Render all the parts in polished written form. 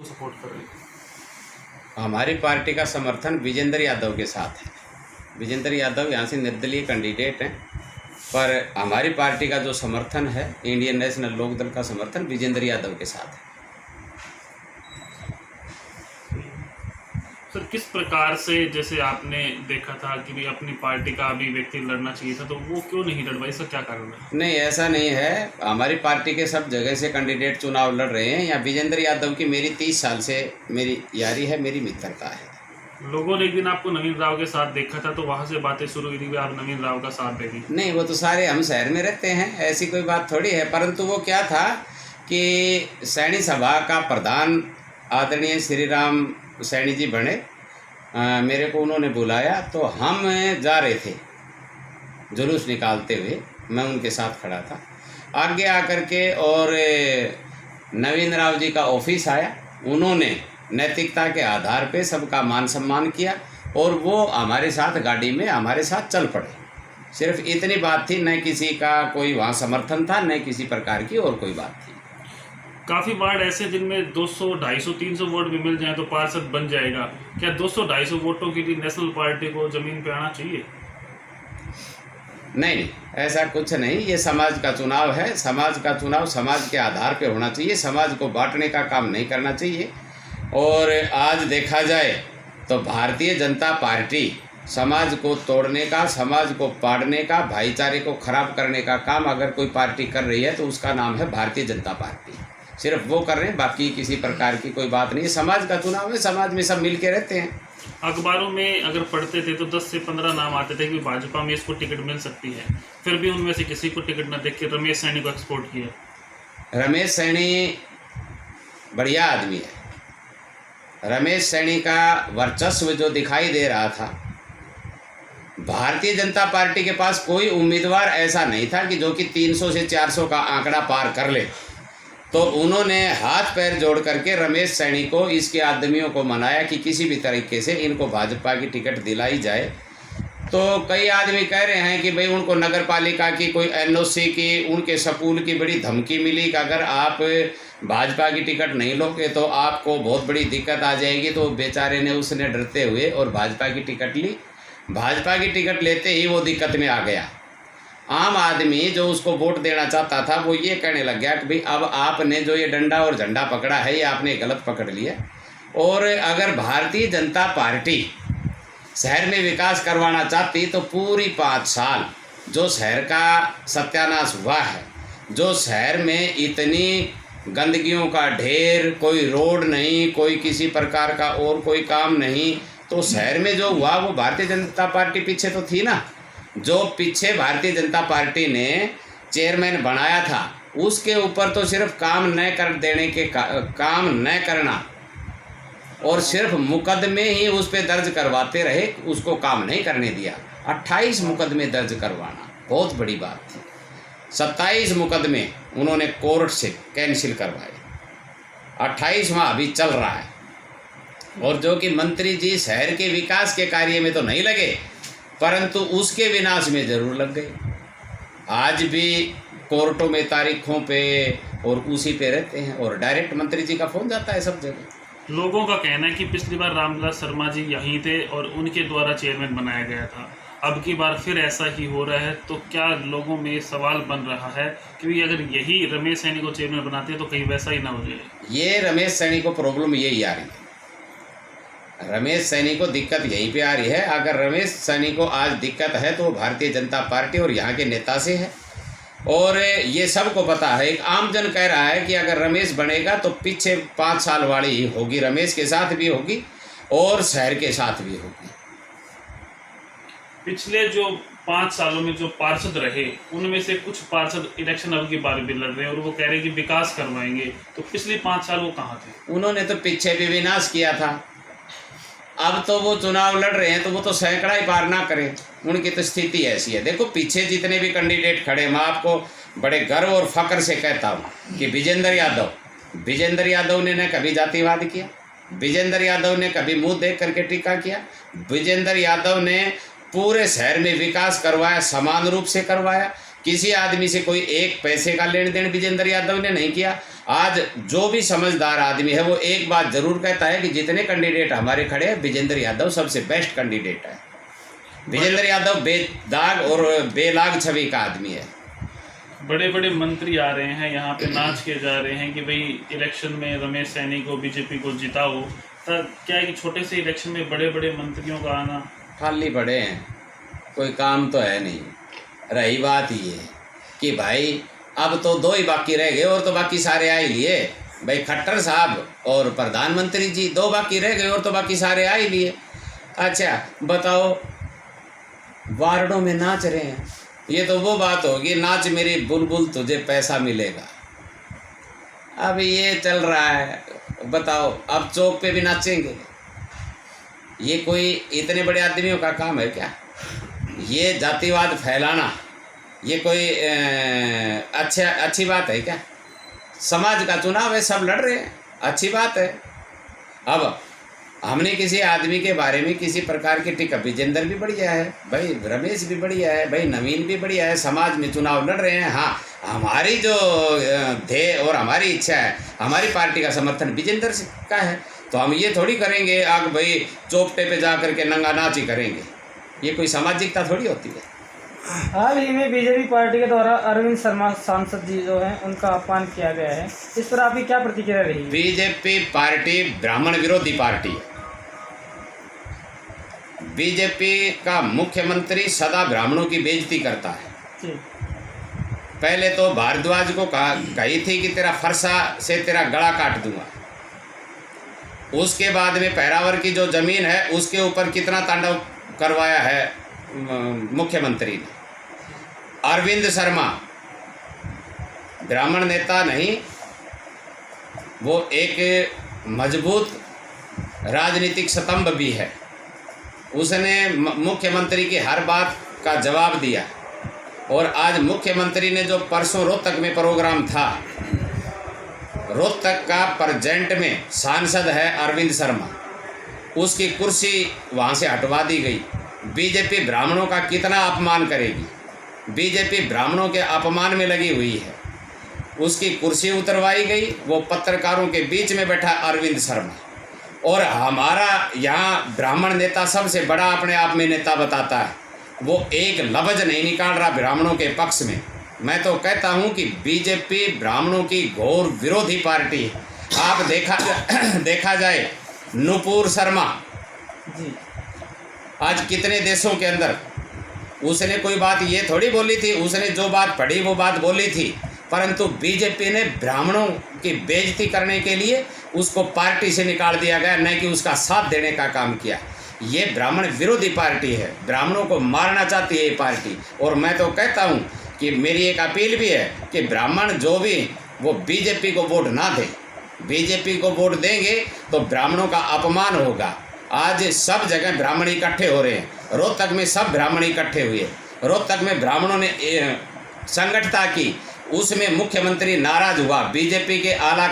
Support कर रहे हैं? हमारी पार्टी का समर्थन विजेंद्र यादव के साथ है। विजेंद्र यादव यहाँ से निर्दलीय कैंडिडेट हैं, पर हमारी पार्टी का जो समर्थन है, इंडियन नेशनल लोकदल का समर्थन विजेंद्र यादव के साथ है। सर, किस प्रकार से, जैसे आपने देखा था कि भी अपनी पार्टी का अभी व्यक्ति लड़ना चाहिए था, तो वो क्यों नहीं लड़ पाई? इसका क्या कारण है? नहीं, ऐसा नहीं है। हमारी पार्टी के सब जगह से कैंडिडेट चुनाव लड़ रहे हैं। यहाँ विजेंद्र यादव की मेरी 30 साल से मेरी यारी है, मेरी मित्रता है। लोगों ने एक दिन आपको नवीन राव के साथ देखा था, तो वहाँ से बातें शुरू हुई थी कि आप नवीन राव का साथ देंगे। नहीं, वो तो सारे हम शहर में रहते हैं, ऐसी कोई बात थोड़ी है। परंतु वो क्या था कि सैनी सभा का प्रधान आदरणीय श्री राम सैनी जी बने, मेरे को उन्होंने बुलाया, तो हम जा रहे थे जुलूस निकालते हुए, मैं उनके साथ खड़ा था। आगे आकर के और नवीन राव जी का ऑफिस आया, उन्होंने नैतिकता के आधार पे सबका मान सम्मान किया और वो हमारे साथ गाड़ी में हमारे साथ चल पड़े। सिर्फ इतनी बात थी, न किसी का कोई वहाँ समर्थन था, न किसी प्रकार की और कोई बात थी। काफ़ी वार्ड ऐसे जिनमें 200, 250, 300 वोट भी मिल जाए तो पार्षद बन जाएगा। क्या 200, 250 वोटों के लिए नेशनल पार्टी को जमीन पे आना चाहिए? नहीं, ऐसा कुछ नहीं। ये समाज का चुनाव है। समाज का चुनाव समाज के आधार पे होना चाहिए। समाज को बांटने का काम नहीं करना चाहिए। और आज देखा जाए तो भारतीय जनता पार्टी समाज को तोड़ने का, समाज को पाड़ने का, भाईचारे को खराब करने का काम अगर कोई पार्टी कर रही है तो उसका नाम है भारतीय जनता पार्टी। सिर्फ वो कर रहे हैं, बाकी किसी प्रकार की कोई बात नहीं। समाज का चुनाव है, समाज में सब मिल के रहते हैं। अखबारों में अगर पढ़ते थे तो 10 से 15 नाम आते थे कि भाजपा में इसको टिकट मिल सकती है, फिर भी उनमें से किसी को टिकट न देख के रमेश सैनी को एक्सपोर्ट किया। रमेश सैनी बढ़िया आदमी है। रमेश सैनी का वर्चस्व जो दिखाई दे रहा था, भारतीय जनता पार्टी के पास कोई उम्मीदवार ऐसा नहीं था कि जो कि 300 से 400 का आंकड़ा पार कर ले, तो उन्होंने हाथ पैर जोड़ करके रमेश सैनी को, इसके आदमियों को मनाया कि किसी भी तरीके से इनको भाजपा की टिकट दिलाई जाए। तो कई आदमी कह रहे हैं कि भाई उनको नगर पालिका की कोई एनओसी की, उनके स्कूल की बड़ी धमकी मिली कि अगर आप भाजपा की टिकट नहीं लोगे तो आपको बहुत बड़ी दिक्कत आ जाएगी। तो बेचारे ने, उसने डरते हुए और भाजपा की टिकट ली। भाजपा की टिकट लेते ही वो दिक्कत में आ गया। आम आदमी जो उसको वोट देना चाहता था वो ये कहने लग गया कि भाई अब आपने जो ये डंडा और झंडा पकड़ा है, ये आपने गलत पकड़ लिया। और अगर भारतीय जनता पार्टी शहर में विकास करवाना चाहती तो पूरी 5 साल जो शहर का सत्यानाश हुआ है, जो शहर में इतनी गंदगियों का ढेर, कोई रोड नहीं, कोई किसी प्रकार का और कोई काम नहीं, तो शहर में जो हुआ वो भारतीय जनता पार्टी पीछे तो थी ना। जो पीछे भारतीय जनता पार्टी ने चेयरमैन बनाया था, उसके ऊपर तो सिर्फ काम न कर देने के काम न करना और सिर्फ मुकदमे ही उस पर दर्ज करवाते रहे, उसको काम नहीं करने दिया। 28 मुकदमे दर्ज करवाना बहुत बड़ी बात थी। 27 मुकदमे उन्होंने कोर्ट से कैंसिल करवाए, 28वां अभी चल रहा है। और जो कि मंत्री जी शहर के विकास के कार्य में तो नहीं लगे, परंतु उसके विनाश में जरूर लग गए। आज भी कोर्टों में तारीखों पे और उसी पे रहते हैं और डायरेक्ट मंत्री जी का फोन जाता है सब जगह। लोगों का कहना है कि पिछली बार रामविलास शर्मा जी यहीं थे और उनके द्वारा चेयरमैन बनाया गया था, अब की बार फिर ऐसा ही हो रहा है। तो क्या लोगों में सवाल बन रहा है कि अगर यही रमेश सैनी को चेयरमैन बनाते हैं तो कहीं वैसा ही ना हो जाए? ये रमेश सैनी को प्रॉब्लम यही आ रही है। रमेश सैनी को दिक्कत यहीं पे आ रही है। अगर रमेश सैनी को आज दिक्कत है तो वो भारतीय जनता पार्टी और यहाँ के नेता से है, और ये सबको पता है। एक आम जन कह रहा है कि अगर रमेश बनेगा तो पीछे 5 साल वाली ही होगी, रमेश के साथ भी होगी और शहर के साथ भी होगी। पिछले जो 5 सालों में जो पार्षद रहे, उनमें से कुछ पार्षद इलेक्शन अब की बार भी लड़ रहे हैं और वो कह रहे हैं कि विकास करवाएंगे, तो पिछले 5 साल वो कहाँ थे? उन्होंने तो पीछे भी विनाश किया था। अब तो वो चुनाव लड़ रहे हैं तो वो तो सैकड़ा ही पार ना करें, उनकी तो स्थिति ऐसी है। देखो पीछे जितने भी कैंडिडेट खड़े, मैं आपको बड़े गर्व और फख्र से कहता हूँ कि विजेंद्र यादव ने न कभी जातिवाद किया, विजेंद्र यादव ने कभी मुंह देख करके टीका किया, विजेंद्र यादव ने पूरे शहर में विकास करवाया, समान रूप से करवाया। किसी आदमी से कोई एक पैसे का लेन देन विजेंद्र यादव ने नहीं किया। आज जो भी समझदार आदमी है वो एक बात जरूर कहता है कि जितने कैंडिडेट हमारे खड़े हैं विजेंद्र यादव सबसे बेस्ट कैंडिडेट है। विजेंद्र यादव बेदाग और बेलाग छवि का आदमी है। बड़े बड़े मंत्री आ रहे हैं यहाँ पे, नाच के जा रहे हैं कि भाई इलेक्शन में रमेश सैनी को, बीजेपी को जिताओ। तब क्या है कि छोटे से इलेक्शन में बड़े बड़े मंत्रियों का आना, खाली पड़े हैं, कोई काम तो है नहीं। रही बात ये कि भाई अब तो 2 ही बाकी रह गए और तो बाकी सारे आ ही लिए। भाई खट्टर साहब और प्रधानमंत्री जी 2 बाकी रह गए और तो बाकी सारे आ ही लिए। अच्छा बताओ, वार्डों में नाच रहे हैं, ये तो वो बात होगी, नाच मेरी बुलबुल तुझे पैसा मिलेगा। अब ये चल रहा है, बताओ अब चौक पे भी नाचेंगे। ये कोई इतने बड़े आदमियों का काम है क्या? ये जातिवाद फैलाना ये कोई अच्छी बात है क्या? समाज का चुनाव है, सब लड़ रहे हैं, अच्छी बात है। अब हमने किसी आदमी के बारे में किसी प्रकार की टिक्का, विजेंद्र भी बढ़िया है भाई, रमेश भी बढ़िया है भाई, नवीन भी बढ़िया है, समाज में चुनाव लड़ रहे हैं। हाँ, हमारी जो ध्येय और हमारी इच्छा है, हमारी पार्टी का समर्थन विजेंद्र का है, तो हम ये थोड़ी करेंगे आग भाई चौपटे पे जा करके नंगा नाच ही करेंगे। ये कोई सामाजिकता थोड़ी होती है। हाल ही में बीजेपी पार्टी के द्वारा अरविंद शर्मा सांसद जी जो हैं उनका अपमान किया गया है, इस पर आपकी क्या प्रतिक्रिया रही? बीजेपी पार्टी ब्राह्मण विरोधी पार्टी है। बीजेपी का मुख्यमंत्री सदा ब्राह्मणों की बेइज्जती करता है। जी। पहले तो भारद्वाज को कही थी कि तेरा फरसा से तेरा गला काट दूंगा। उसके बाद में पैरावर की जो जमीन है उसके ऊपर कितना तांडव करवाया है मुख्यमंत्री ने। अरविंद शर्मा ब्राह्मण नेता नहीं, वो एक मजबूत राजनीतिक स्तंभ भी है। उसने मुख्यमंत्री की हर बात का जवाब दिया। और आज मुख्यमंत्री ने जो परसों रोहतक में प्रोग्राम था, रोहतक का प्रेजेंट में सांसद है अरविंद शर्मा, उसकी कुर्सी वहाँ से हटवा दी गई। बीजेपी ब्राह्मणों का कितना अपमान करेगी, बीजेपी ब्राह्मणों के अपमान में लगी हुई है। उसकी कुर्सी उतरवाई गई, वो पत्रकारों के बीच में बैठा अरविंद शर्मा। और हमारा यहाँ ब्राह्मण नेता सबसे बड़ा अपने आप में नेता बताता है, वो एक लफ्ज नहीं निकाल रहा ब्राह्मणों के पक्ष में। मैं तो कहता हूँ कि बीजेपी ब्राह्मणों की घोर विरोधी पार्टी है। आप देखा जाए नुपुर शर्मा जी, आज कितने देशों के अंदर उसने कोई बात ये थोड़ी बोली थी, उसने जो बात पढ़ी वो बात बोली थी, परंतु बीजेपी ने ब्राह्मणों की बेइज्जती करने के लिए उसको पार्टी से निकाल दिया गया, न कि उसका साथ देने का काम किया। ये ब्राह्मण विरोधी पार्टी है, ब्राह्मणों को मारना चाहती है ये पार्टी। और मैं तो कहता हूँ कि मेरी एक अपील भी है कि ब्राह्मण जो भी वो बीजेपी को वोट ना दें। बीजेपी को वोट देंगे तो ब्राह्मणों का अपमान होगा। आज सब जगह ब्राह्मण इकट्ठे हो रहे हैं, रोहतक में सब ब्राह्मण इकट्ठे हुए। रोहतक में ब्राह्मणों ने संगठता की, उसमें मुख्यमंत्री नाराज हुआ। बीजेपी के आला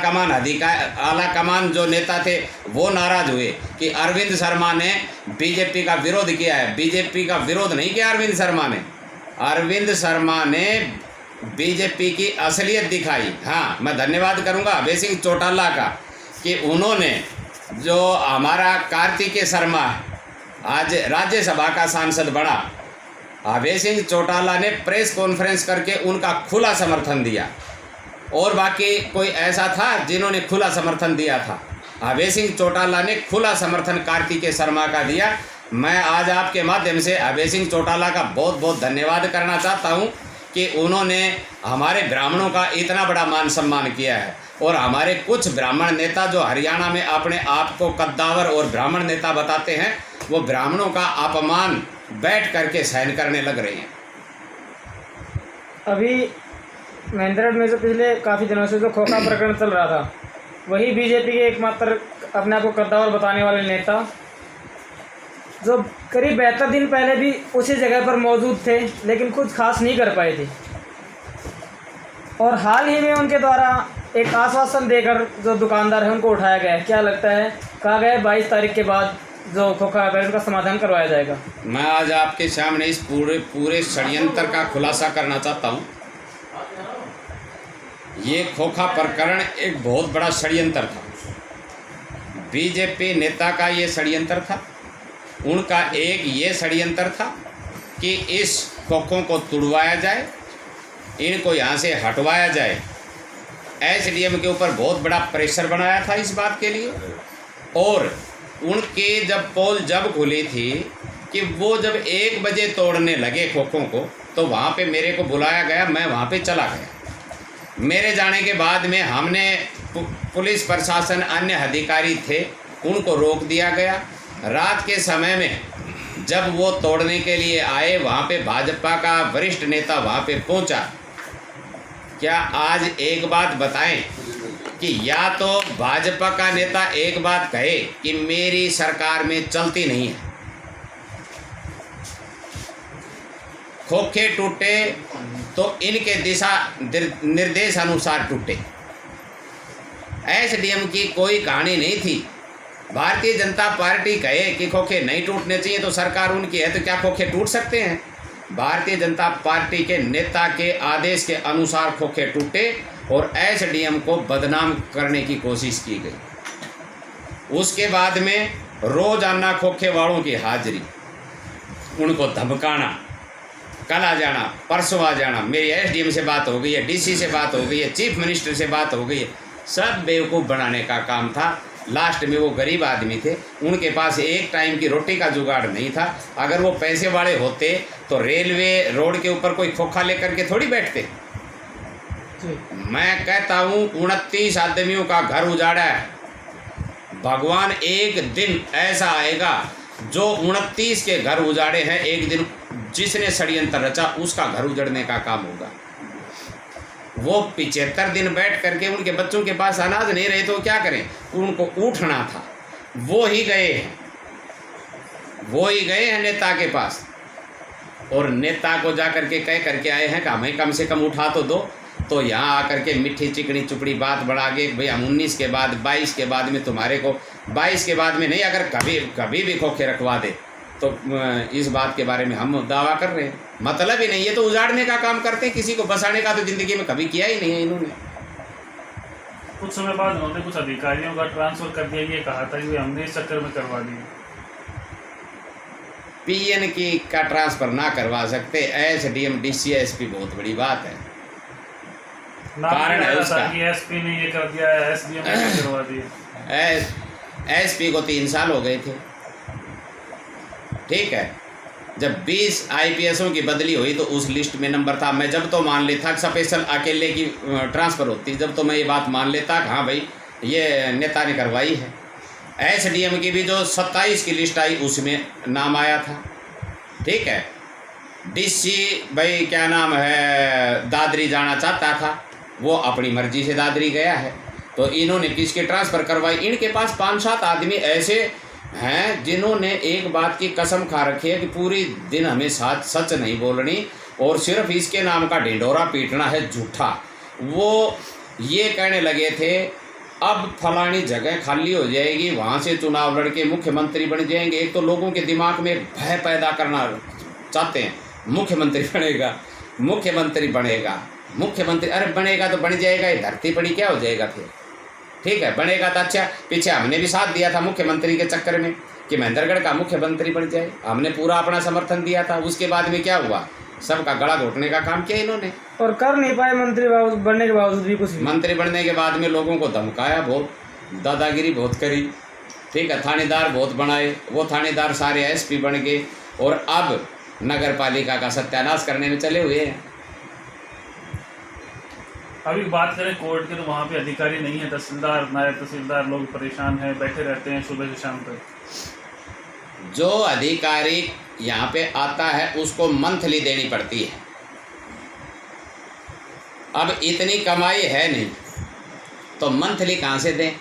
कमान जो नेता थे वो नाराज हुए कि अरविंद शर्मा ने बीजेपी का विरोध किया है। बीजेपी का विरोध नहीं किया अरविंद शर्मा ने, अरविंद शर्मा ने बीजेपी की असलियत दिखाई। हाँ, मैं धन्यवाद करूंगा अभय सिंह चौटाला का कि उन्होंने, जो हमारा कार्तिकेय शर्मा आज राज्यसभा का सांसद बना, अभय सिंह चौटाला ने प्रेस कॉन्फ्रेंस करके उनका खुला समर्थन दिया। और बाकी कोई ऐसा था जिन्होंने खुला समर्थन दिया था? अभय सिंह चौटाला ने खुला समर्थन कार्तिकेय शर्मा का दिया। मैं आज आपके माध्यम से अभय सिंह चौटाला का बहुत बहुत धन्यवाद करना चाहता हूं कि उन्होंने हमारे ब्राह्मणों का इतना बड़ा मान सम्मान किया है। और हमारे कुछ ब्राह्मण नेता जो हरियाणा में अपने आप को कद्दावर और ब्राह्मण नेता बताते हैं, वो ब्राह्मणों का अपमान बैठ करके सहन करने लग रहे हैं। अभी महेंद्रगढ़ में जो पिछले काफ़ी दिनों से जो खोखा प्रकरण चल रहा था, वही बीजेपी के एकमात्र अपने आप को कद्दावर बताने वाले नेता, जो करीब 72 दिन पहले भी उसी जगह पर मौजूद थे लेकिन कुछ खास नहीं कर पाए थे। और हाल ही में उनके द्वारा एक आश्वासन देकर जो दुकानदार हैं उनको उठाया गया है। क्या लगता है, कहा गया है 22 तारीख के बाद जो खोखा है उसका समाधान करवाया जाएगा। मैं आज आपके सामने इस पूरे षड्यंत्र का खुलासा करना चाहता हूँ। ये खोखा प्रकरण एक बहुत बड़ा षड्यंत्र था। बीजेपी नेता का ये षड्यंत्र था। उनका एक ये षड्यंत्र था कि इस खोखों को तुड़वाया जाए, इनको यहाँ से हटवाया जाए। एसडीएम के ऊपर बहुत बड़ा प्रेशर बनाया था इस बात के लिए। और उनके जब पोल जब खुली थी कि वो जब 1 बजे तोड़ने लगे खोखों को, तो वहाँ पे मेरे को बुलाया गया, मैं वहाँ पे चला गया। मेरे जाने के बाद में हमने पुलिस प्रशासन अन्य अधिकारी थे उनको रोक दिया गया। रात के समय में जब वो तोड़ने के लिए आए, वहाँ पे भाजपा का वरिष्ठ नेता वहाँ पे पहुँचा। क्या आज एक बात बताएं कि या तो भाजपा का नेता एक बात कहे कि मेरी सरकार में चलती नहीं है, खोखे टूटे तो इनके दिशा निर्देश अनुसार टूटे। एसडीएम की कोई कहानी नहीं थी। भारतीय जनता पार्टी कहे कि खोखे नहीं टूटने चाहिए तो सरकार उनकी है, तो क्या खोखे टूट सकते हैं? भारतीय जनता पार्टी के नेता के आदेश के अनुसार खोखे टूटे और एसडीएम को बदनाम करने की कोशिश की गई। उसके बाद में रोजाना खोखे वालों की हाजिरी, उनको धमकाना, कल आ जाना, परसों आ जाना, मेरी एसडीएम से बात हो गई है, डीसी से बात हो गई है, चीफ मिनिस्टर से बात हो गई है, सब बेवकूफ़ बनाने का काम था। लास्ट में वो गरीब आदमी थे, उनके पास एक टाइम की रोटी का जुगाड़ नहीं था। अगर वो पैसे वाले होते तो रेलवे रोड के ऊपर कोई खोखा लेकर के थोड़ी बैठते। मैं कहता हूँ 29 आदमियों का घर उजाड़ा है। भगवान एक दिन ऐसा आएगा जो 29 के घर उजाड़े हैं, एक दिन जिसने षड्यंत्र रचा उसका घर उजड़ने का काम होगा। वो 75 दिन बैठ करके उनके बच्चों के पास अनाज नहीं रहे तो क्या करें? उनको उठना था। वो ही गए हैं नेता के पास, और नेता को जा करके कह करके आए हैं कि हमें कम से कम उठा तो दो। तो यहाँ आकर के मिट्टी चिकनी चुपड़ी बात बढ़ा के भाई हम 19 के बाद 22 के बाद में तुम्हारे को 22 के बाद में नहीं, अगर कभी भी खोखे रखवा दे तो इस बात के बारे में हम दावा कर रहे हैं। मतलब ही नहीं, ये तो उजाड़ने का काम करते हैं, किसी को बसाने का तो ज़िंदगी में कभी किया ही नहीं है इन्होंने। कुछ समय बाद उन्होंने कुछ अधिकारियों का ट्रांसफर कर दिया, ये कहा था कि हमने इस चक्कर में करवा दिया। पीएन की का ट्रांसफर ना करवा सकते, एसडीएम डीसी एसपी बहुत बड़ी बात है। कारण है उसका कि एसपी ने ये कर दिया, एसडीएम ने करवा दिया। एसपी को 3 साल हो गए थे, ठीक है। जब 20 आईपीएसों की बदली हुई तो उस लिस्ट में नंबर था। मैं जब तो मान लेता स्पेशल अकेले की ट्रांसफ़र होती, जब तो मैं ये बात मान लेता कि हाँ भाई ये नेता ने करवाई है। एसडीएम की भी जो 27 की लिस्ट आई उसमें नाम आया था, ठीक है। डीसी भाई क्या नाम है दादरी जाना चाहता था, वो अपनी मर्जी से दादरी गया है। तो इन्होंने किसके ट्रांसफ़र करवाई? इनके पास 5-7 आदमी ऐसे हैं जिन्होंने एक बात की कसम खा रखी है कि पूरी दिन हमें सच नहीं बोलनी और सिर्फ इसके नाम का ढिंढोरा पीटना है झूठा। वो ये कहने लगे थे अब फलानी जगह खाली हो जाएगी, वहाँ से चुनाव लड़के मुख्यमंत्री बन जाएंगे। एक तो लोगों के दिमाग में भय पैदा करना चाहते हैं, मुख्यमंत्री बनेगा। अरे बनेगा तो बन जाएगा, ये धरती पड़ी क्या हो जाएगा फिर? ठीक है, बनेगा तो अच्छा। पीछे हमने भी साथ दिया था मुख्यमंत्री के चक्कर में कि महेंद्रगढ़ का मुख्यमंत्री बन जाए, हमने पूरा अपना समर्थन दिया था। उसके बाद में क्या हुआ? सबका गला घोटने का काम किया इन्होंने और कर नहीं पाए। मंत्री बनने के बावजूद भी कुछ मंत्री बनने के बाद में लोगों को धमकाया, बहुत दादागिरी बहुत करी, ठीक है। थानेदार बहुत बनाए, वो थानेदार सारे एसपी बन गए और अब नगर पालिका का सत्यानाश करने में चले हुए हैं। अभी बात करें कोर्ट के, तो वहाँ पे अधिकारी नहीं है, तहसीलदार नायब तहसीलदार लोग परेशान हैं, बैठे रहते हैं सुबह से शाम तक। जो अधिकारी यहाँ पे आता है उसको मंथली देनी पड़ती है। अब इतनी कमाई है नहीं तो मंथली कहाँ से दें?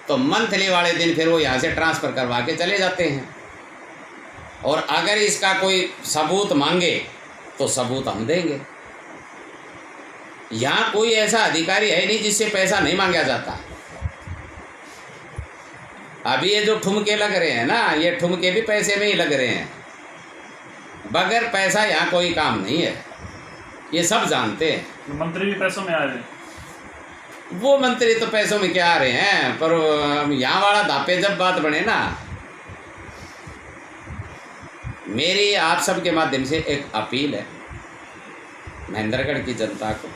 तो मंथली वाले दिन फिर वो यहाँ से ट्रांसफ़र करवा के चले जाते हैं। और अगर इसका कोई सबूत मांगे तो सबूत हम देंगे। यहाँ कोई ऐसा अधिकारी है नहीं जिससे पैसा नहीं मांगा जाता। अभी ये जो ठुमके लग रहे हैं ना, ये ठुमके भी पैसे में ही लग रहे हैं। बगैर पैसा यहाँ कोई काम नहीं है, ये सब जानते हैं। मंत्री भी पैसों में आ रहे हैं। वो मंत्री तो पैसों में क्या आ रहे हैं, पर यहाँ वाला धापे जब बात बने ना, मेरी आप सबके माध्यम से एक अपील है महेंद्रगढ़ की जनता को।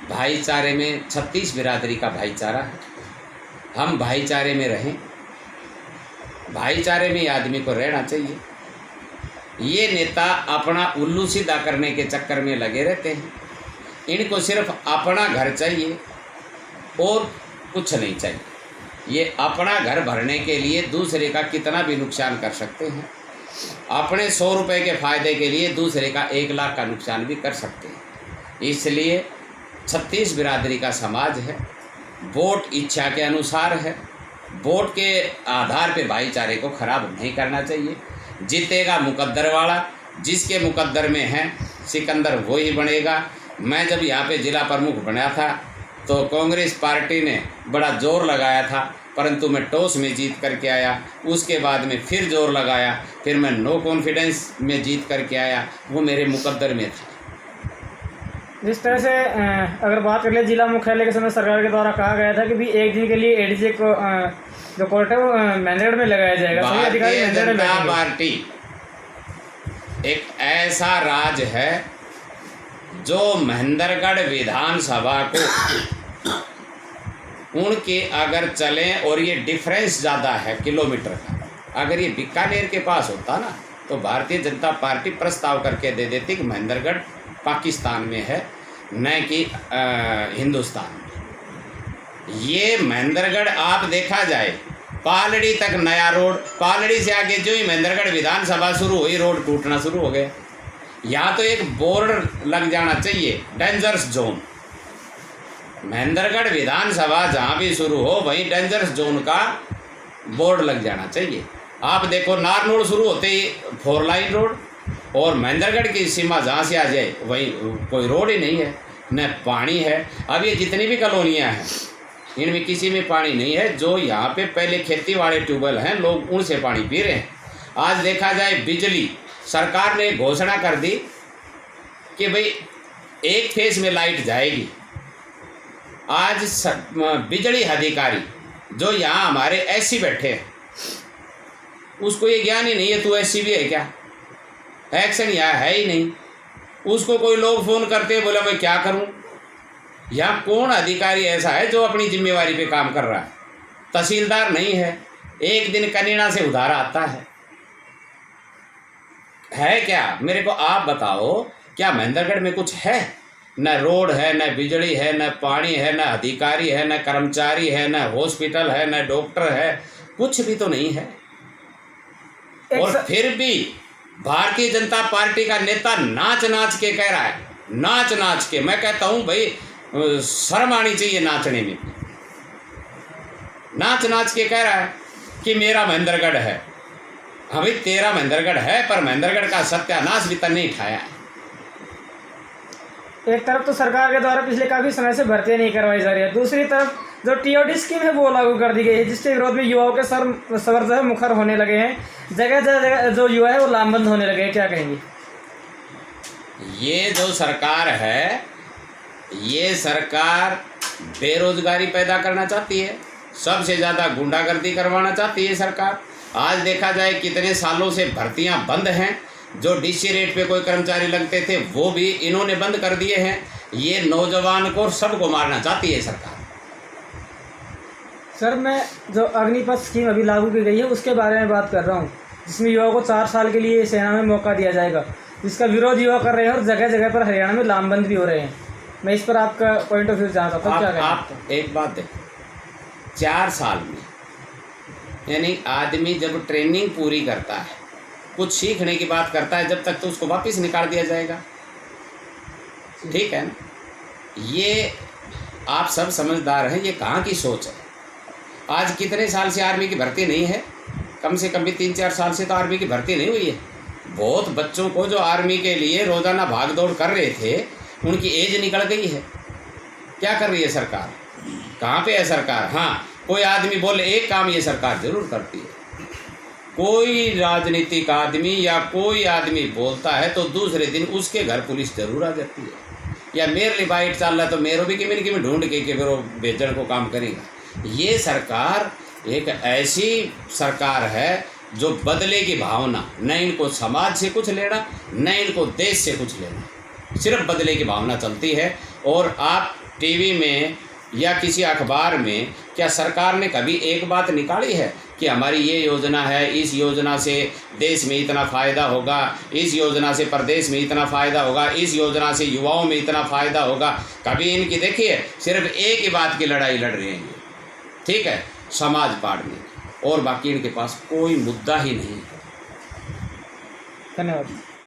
भाईचारे में 36 बिरादरी का भाईचारा है, हम भाईचारे में रहें, भाईचारे में आदमी को रहना चाहिए। ये नेता अपना उल्लू सीधा करने के चक्कर में लगे रहते हैं, इनको सिर्फ अपना घर चाहिए और कुछ नहीं चाहिए। ये अपना घर भरने के लिए दूसरे का कितना भी नुकसान कर सकते हैं, अपने 100 रुपये के फ़ायदे के लिए दूसरे का 1 लाख का नुकसान भी कर सकते हैं। इसलिए 36 बिरादरी का समाज है, वोट इच्छा के अनुसार है, वोट के आधार पे भाईचारे को खराब नहीं करना चाहिए। जीतेगा मुकद्दर वाला, जिसके मुकद्दर में है सिकंदर वही बनेगा। मैं जब यहाँ पे ज़िला प्रमुख बना था तो कांग्रेस पार्टी ने बड़ा जोर लगाया था, परंतु मैं टॉस में जीत करके आया। उसके बाद में फिर जोर लगाया, फिर मैं नो कॉन्फिडेंस में जीत करके आया, वो मेरे मुकद्दर में था। जिस तरह से अगर बात कर ले जिला मुख्यालय के समय सरकार के द्वारा कहा गया था कि भी एक दिन के लिए एडीजे को जो कोर्ट है वो महेंद्रगढ़ में लगाया जाएगा। सभी अधिकारी भारतीय जनता पार्टी एक ऐसा राज है जो महेंद्रगढ़ विधानसभा को उनके अगर चलें, और ये डिफरेंस ज़्यादा है किलोमीटर का, अगर ये बीकानेर के पास होता ना तो भारतीय जनता पार्टी प्रस्ताव करके दे देती कि महेंद्रगढ़ पाकिस्तान में है, न कि हिंदुस्तान में। ये महेंद्रगढ़ आप देखा जाए पालड़ी तक नया रोड, पालड़ी से आगे जो ही महेंद्रगढ़ विधानसभा शुरू हुई रोड टूटना शुरू हो गया। यहाँ तो एक बोर्ड लग जाना चाहिए, डेंजरस जोन। महेंद्रगढ़ विधानसभा जहाँ भी शुरू हो वहीं डेंजरस जोन का बोर्ड लग जाना चाहिए। आप देखो नारनौल शुरू होते ही 4 लाइन रोड, और महेंद्रगढ़ की सीमा जहाँ से आ जाए वहीं कोई रोड ही नहीं है, न पानी है। अब ये जितनी भी कॉलोनियाँ हैं इनमें किसी में पानी नहीं है। जो यहाँ पे पहले खेती वाले ट्यूबवेल हैं लोग उनसे पानी पी रहे हैं। आज देखा जाए बिजली, सरकार ने घोषणा कर दी कि भाई 1 फेज में लाइट जाएगी। आज बिजली अधिकारी जो यहाँ हमारे एससी बैठे हैं उसको ये ज्ञान ही नहीं है तू एससी भी है क्या, एक्शन यहाँ है ही नहीं। उसको कोई लोग फ़ोन करते बोला मैं क्या करूँ। यहाँ कौन अधिकारी ऐसा है जो अपनी जिम्मेवारी पे काम कर रहा है? तहसीलदार नहीं है, एक दिन कनीना से उधार आता है क्या? मेरे को आप बताओ, क्या महेंद्रगढ़ में कुछ है? न रोड है, न बिजली है, न पानी है, न अधिकारी है, न कर्मचारी है, न हॉस्पिटल है, न डॉक्टर है, कुछ भी तो नहीं है। और फिर भी भारतीय जनता पार्टी का नेता नाच नाच के कह रहा है, नाच नाच के। मैं कहता हूं भाई शर्म आनी चाहिए नाचने में। नाच नाच के कह रहा है कि मेरा महेंद्रगढ़ है। हाँ भाई तेरा महेंद्रगढ़ है, पर महेंद्रगढ़ का सत्यानाश भी तक नहीं उठाया है। एक तरफ तो सरकार के द्वारा पिछले काफ़ी समय से भर्तियां नहीं करवाई जा रही है, दूसरी तरफ जो टीओडी स्कीम है वो लागू कर दी गई है, जिसके विरोध में युवाओं के सर जो है मुखर होने लगे हैं। जगह जगह जो युवा है वो लामबंद होने लगे हैं। क्या कहेंगे? ये जो सरकार है, ये सरकार बेरोजगारी पैदा करना चाहती है, सबसे ज़्यादा गुंडागर्दी करवाना चाहती है सरकार। आज देखा जाए कितने सालों से भर्तियां बंद हैं। जो डीसी रेट पे कोई कर्मचारी लगते थे वो भी इन्होंने बंद कर दिए हैं। ये नौजवान को सबको मारना चाहती है सरकार। सर, मैं जो अग्निपथ स्कीम अभी लागू की गई है उसके बारे में बात कर रहा हूँ, जिसमें युवाओं को 4 साल के लिए सेना में मौका दिया जाएगा, जिसका विरोध युवा कर रहे हैं और जगह जगह पर हरियाणा में लामबंद भी हो रहे हैं। मैं इस पर आपका पॉइंट ऑफ व्यू जानता हूँ। क्या आप एक बात देखें, 4 साल में यानी आदमी जब ट्रेनिंग पूरी करता है, कुछ सीखने की बात करता है, जब तक तो उसको वापस निकाल दिया जाएगा। ठीक है ना? ये आप सब समझदार हैं, ये कहाँ की सोच है? आज कितने साल से आर्मी की भर्ती नहीं है? कम से कम भी 3-4 साल से तो आर्मी की भर्ती नहीं हुई है। बहुत बच्चों को जो आर्मी के लिए रोज़ाना भाग दौड़ कर रहे थे उनकी एज निकल गई है। क्या कर रही है सरकार? कहाँ पे है सरकार? हाँ, कोई आदमी बोले एक काम ये सरकार जरूर करती है, कोई राजनीतिक आदमी या कोई आदमी बोलता है तो दूसरे दिन उसके घर पुलिस जरूर आ जाती है, या मेरे लिए बाइट चल रहा है तो मेरे भी किमें ढूंढ के फिर वो बेचने को काम करेगा। ये सरकार एक ऐसी सरकार है जो बदले की भावना, न इनको समाज से कुछ लेना न इनको देश से कुछ लेना, सिर्फ बदले की भावना चलती है। और आप टीवी में या किसी अखबार में क्या सरकार ने कभी एक बात निकाली है कि हमारी ये योजना है, इस योजना से देश में इतना फ़ायदा होगा, इस योजना से प्रदेश में इतना फ़ायदा होगा, इस योजना से युवाओं में इतना फ़ायदा होगा? कभी इनकी देखिए, सिर्फ एक ही बात की लड़ाई लड़ रहे हैं, ठीक है, समाज पाड़ने, और बाकी इनके पास कोई मुद्दा ही नहीं है। धन्यवाद।